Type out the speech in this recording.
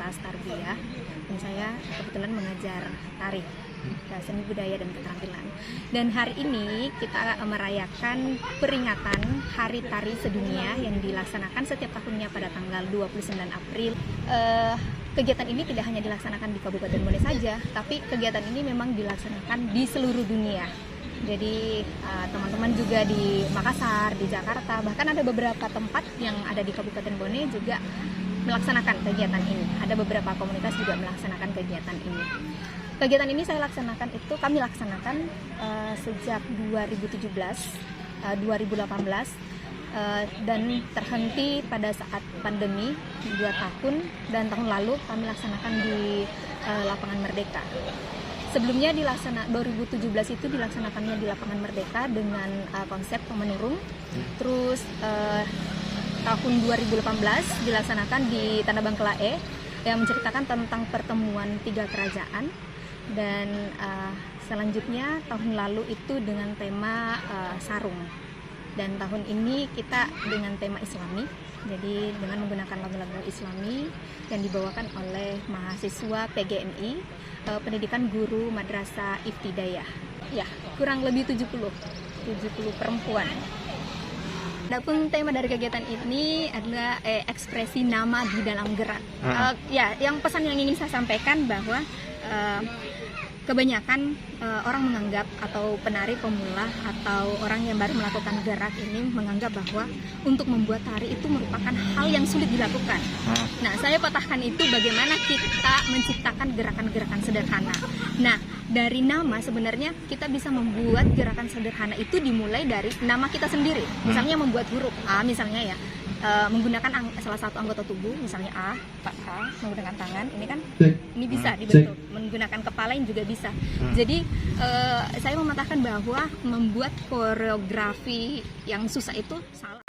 Komunitas Tarbiyah, dan saya kebetulan mengajar tari, seni budaya dan keterampilan. Dan hari ini kita merayakan peringatan Hari Tari Sedunia yang dilaksanakan setiap tahunnya pada tanggal 29 April. Kegiatan ini tidak hanya dilaksanakan di Kabupaten Bone saja, tapi kegiatan ini memang dilaksanakan di seluruh dunia. Jadi teman-teman juga di Makassar, di Jakarta, bahkan ada beberapa tempat yang ada di Kabupaten Bone juga melaksanakan kegiatan ini. Ada beberapa komunitas juga melaksanakan kegiatan ini. Kegiatan ini kami laksanakan sejak 2017, 2018, dan terhenti pada saat pandemi 2 tahun, dan tahun lalu kami laksanakan di Lapangan Merdeka. Sebelumnya 2017 itu dilaksanakannya di Lapangan Merdeka dengan konsep pemenurung. Terus tahun 2018 dilaksanakan di Tanah Bangkelae yang menceritakan tentang pertemuan 3 kerajaan. Dan selanjutnya tahun lalu itu dengan tema sarung. Dan tahun ini kita dengan tema Islami, jadi dengan menggunakan lagu-lagu Islami yang dibawakan oleh mahasiswa PGMI, Pendidikan Guru Madrasah Ibtidaiyah. Ya, kurang lebih 70 perempuan. Adapun tema dari kegiatan ini adalah ekspresi nama di dalam gerak. Yang pesan yang ingin saya sampaikan bahwa kebanyakan orang menganggap, atau penari pemula atau orang yang baru melakukan gerak ini menganggap bahwa untuk membuat tari itu merupakan hal yang sulit dilakukan. Nah, saya patahkan itu bagaimana kita menciptakan gerakan-gerakan sederhana. Nah, dari nama sebenarnya kita bisa membuat gerakan sederhana itu dimulai dari nama kita sendiri. Misalnya membuat huruf A, misalnya ya, menggunakan salah satu anggota tubuh, misalnya A, menggunakan tangan, ini bisa dibentuk, menggunakan kepala ini juga bisa. Jadi saya mematahkan bahwa membuat koreografi yang susah itu salah.